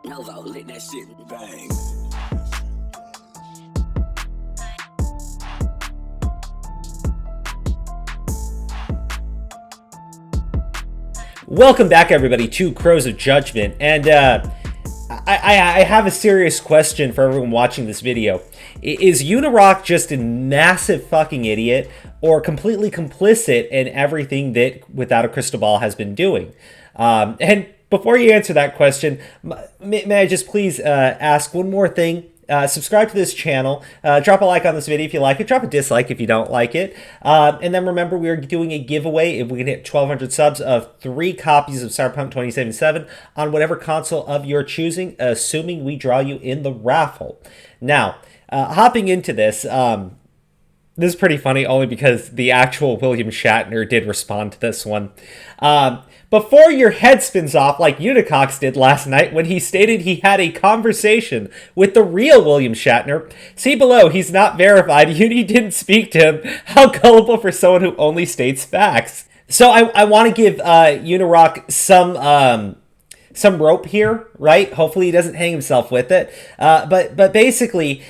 Novo lit that shit bang. Welcome back, everybody, to Crows of Judgment, and I have a serious question for everyone watching this video. Is UNIrock just a massive fucking idiot, or completely complicit in everything that Without a Crystal Ball has been doing? And before you answer that question, may I just please ask one more thing? Subscribe to this channel, drop a like on this video if you like it, drop a dislike if you don't like it, and then remember we are doing a giveaway if we can hit 1,200 subs of 3 copies of Cyberpunk 2077 on whatever console of your choosing, assuming we draw you in the raffle. Now, hopping into this, this is pretty funny only because the actual William Shatner did respond to this one. Before your head spins off like Unicox did last night when he stated he had a conversation with the real William Shatner, see below, he's not verified. Uni didn't speak to him. How gullible for someone who only states facts. So I want to give UNIrock some rope here, right? Hopefully he doesn't hang himself with it. But basically,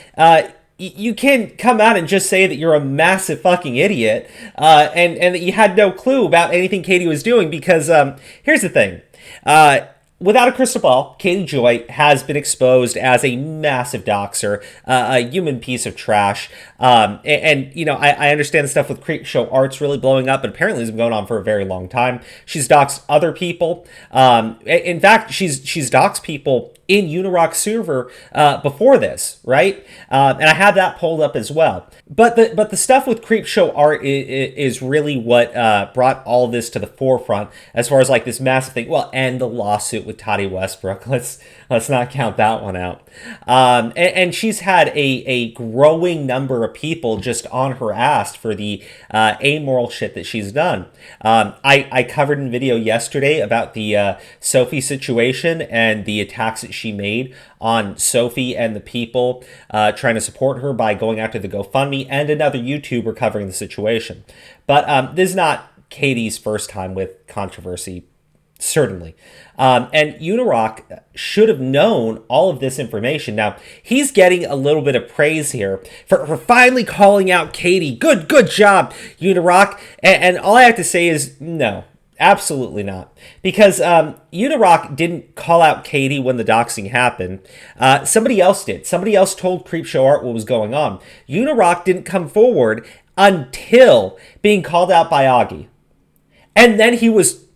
you can't come out and just say that you're a massive fucking idiot and that you had no clue about anything Katie was doing, because here's the thing. Without a Crystal Ball, Katie Joy has been exposed as a massive doxer, a human piece of trash. And you know, I understand the stuff with Creepshow Art's really blowing up, but apparently it's been going on for a very long time. She's doxed other people. In fact, she's doxed people in UNIrock server before this, right? And I have that pulled up as well. But the stuff with Creepshow Art is really what brought all this to the forefront, as far as like this massive thing. Well, and the lawsuit with Tati Westbrook. Let's not count that one out. And she's had a growing number of people just on her ass for the amoral shit that she's done. I covered in video yesterday about the Sophie situation and the attacks that she made on Sophie and the people trying to support her by going after the GoFundMe, and another YouTuber covering the situation. But this is not Katie's first time with controversy, certainly. And UNIrock should have known all of this information. Now, he's getting a little bit of praise here for finally calling out Katie. Good job, UNIrock. And all I have to say is no. Absolutely not. Because UNIrock didn't call out Katie when the doxing happened. Somebody else did. Somebody else told Creepshow Art what was going on. UNIrock didn't come forward until being called out by Augie. And then he was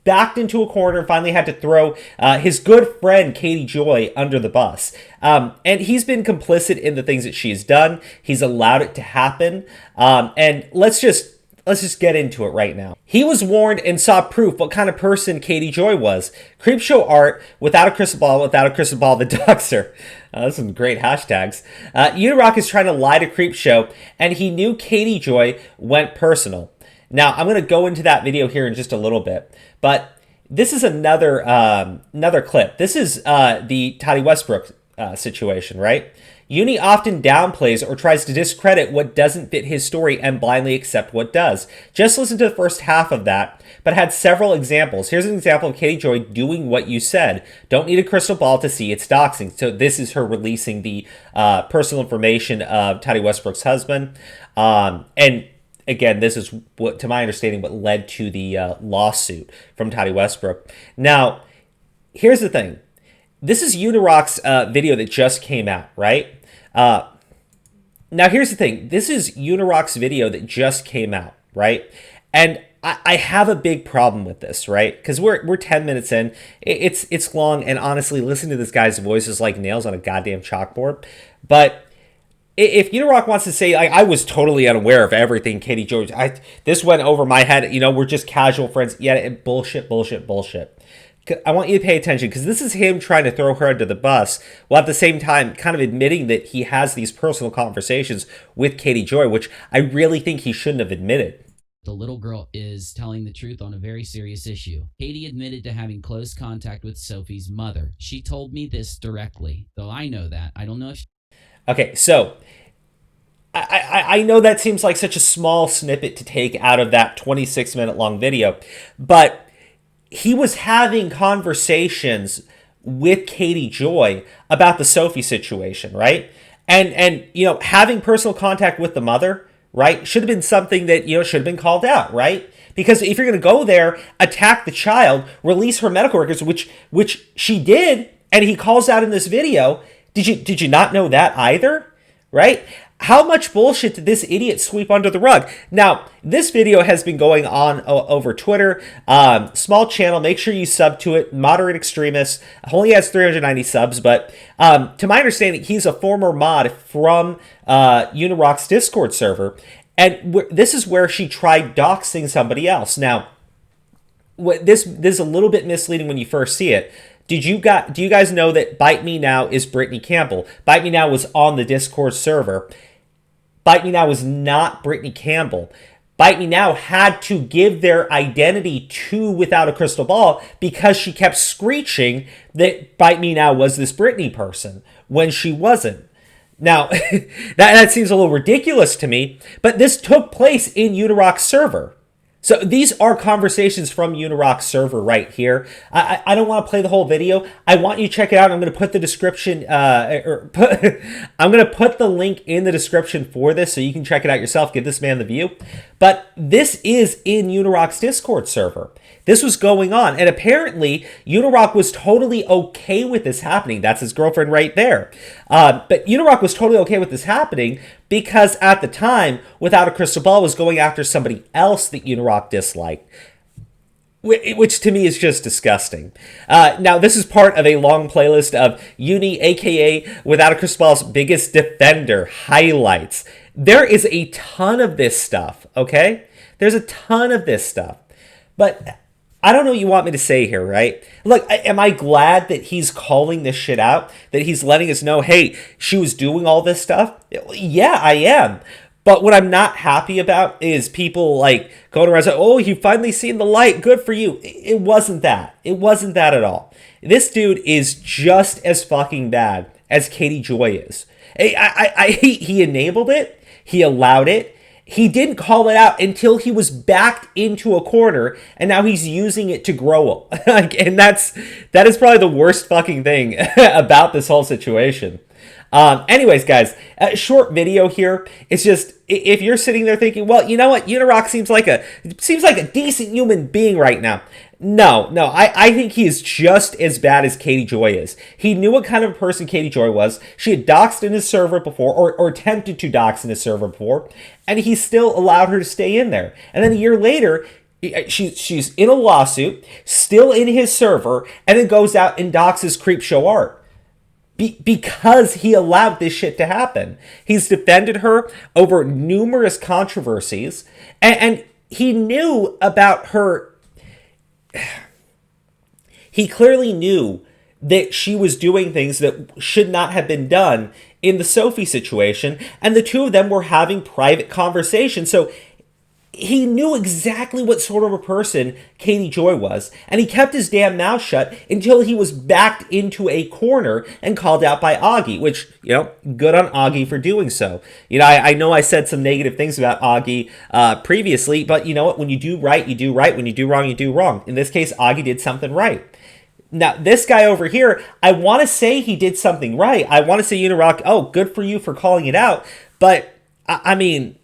backed into a corner and finally had to throw his good friend Katie Joy under the bus. And he's been complicit in the things that she's done. He's allowed it to happen. And let's just get into it right now. He was warned and saw proof what kind of person Katie Joy was. Creepshow Art, Without a Crystal Ball, the doxer. Those are some great hashtags. UNIrock is trying to lie to Creepshow, and he knew Katie Joy went personal. Now, I'm going to go into that video here in just a little bit, but this is another clip. This is the Tati Westbrook situation, right? Uni often downplays or tries to discredit what doesn't fit his story and blindly accept what does. Just listen to the first half of that, but had several examples. Here's an example of Katie Joy doing what you said. Don't need a crystal ball to see it's doxing. So this is her releasing the personal information of Tati Westbrook's husband. And again, this is what, to my understanding, what led to the lawsuit from Tati Westbrook. Now, here's the thing. This is UNIrock's video that just came out, right? Now, here's the thing. This is UNIrock's video that just came out, right? And I have a big problem with this, right? Because we're 10 minutes in. It's long, and honestly, listening to this guy's voice is like nails on a goddamn chalkboard. But if UNIrock wants to say, I was totally unaware of everything Katie Joy, this went over my head, you know, we're just casual friends. Yeah, bullshit. I want you to pay attention, because this is him trying to throw her under the bus, while at the same time kind of admitting that he has these personal conversations with Katie Joy, which I really think he shouldn't have admitted. The little girl is telling the truth on a very serious issue. Katie admitted to having close contact with Sophie's mother. She told me this directly, though I know that. I don't know if Okay, so I know that seems like such a small snippet to take out of that 26-minute long video, but he was having conversations with Katie Joy about the Sophie situation, right? And you know, having personal contact with the mother, right, should have been something that, you know, should have been called out, right? Because if you're going to go there, attack the child, release her medical records, which she did, and he calls out in this video, did you not know that either, right? How much bullshit did this idiot sweep under the rug? Now, this video has been going on over Twitter. Small channel. Make sure you sub to it. Moderate Extremist. Only has 390 subs, but to my understanding, he's a former mod from UNIrock's Discord server. And this is where she tried doxing somebody else. Now, this is a little bit misleading when you first see it. Do you guys know that Bite Me Now is Brittany Campbell? Bite Me Now was on the Discord server. Bite Me Now was not Brittany Campbell. Bite Me Now had to give their identity to Without a Crystal Ball because she kept screeching that Bite Me Now was this Brittany person when she wasn't. Now, that seems a little ridiculous to me, but this took place in UNIrock's server. So these are conversations from UNIrock's server right here. I don't want to play the whole video. I want you to check it out. I'm going to put the description, I'm going to put the link in the description for this so you can check it out yourself. Give this man the view. But this is in UNIrock's Discord server. This was going on, and apparently UNIrock was totally okay with this happening. That's his girlfriend right there. But UNIrock was totally okay with this happening because at the time, Without a Crystal Ball was going after somebody else that UNIrock disliked, which to me is just disgusting. Now, this is part of a long playlist of Uni, aka Without a Crystal Ball's biggest defender highlights. There is a ton of this stuff, okay? There's a ton of this stuff. But I don't know what you want me to say here, right? Look, am I glad that he's calling this shit out? That he's letting us know, hey, she was doing all this stuff? Yeah, I am. But what I'm not happy about is people like going around saying, oh, you finally seen the light. Good for you. It wasn't that. It wasn't that at all. This dude is just as fucking bad as Katie Joy is. He enabled it. He allowed it. He didn't call it out until he was backed into a corner, and now he's using it to grow. And that is probably the worst fucking thing about this whole situation. Anyways, guys, a short video here. It's just, if you're sitting there thinking, well, you know what, UNIrock seems like a decent human being right now. No, I think he is just as bad as Katie Joy is. He knew what kind of person Katie Joy was. She had doxed in his server before, or attempted to dox in his server before, and he still allowed her to stay in there. And then a year later, she's in a lawsuit, still in his server, and then goes out and doxes Creepshow Art. Because he allowed this shit to happen. He's defended her over numerous controversies, and he knew about her. He clearly knew that she was doing things that should not have been done in the Sophie situation, and the two of them were having private conversations. So he knew exactly what sort of a person Katie Joy was, and he kept his damn mouth shut until he was backed into a corner and called out by Augie, which, you know, good on Augie for doing so. You know, I know I said some negative things about Augie previously, but you know what? When you do right, you do right. When you do wrong, you do wrong. In this case, Augie did something right. Now, this guy over here, I want to say he did something right. I want to say, UNIrock, oh, good for you for calling it out. But, I mean,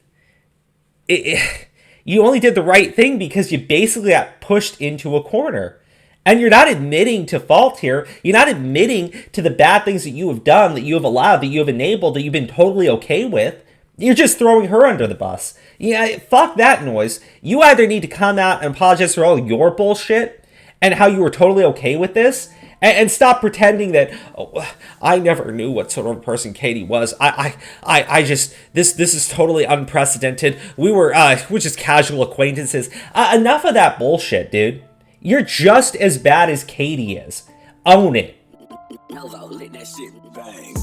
you only did the right thing because you basically got pushed into a corner. And you're not admitting to fault here. You're not admitting to the bad things that you have done, that you have allowed, that you have enabled, that you've been totally okay with. You're just throwing her under the bus. Yeah, fuck that noise. You either need to come out and apologize for all your bullshit and how you were totally okay with this, and stop pretending that, oh, I never knew what sort of person Katie was. I just, this is totally unprecedented. We're just casual acquaintances. Enough of that bullshit, dude. You're just as bad as Katie is. Own it. Hello, let that shit bang.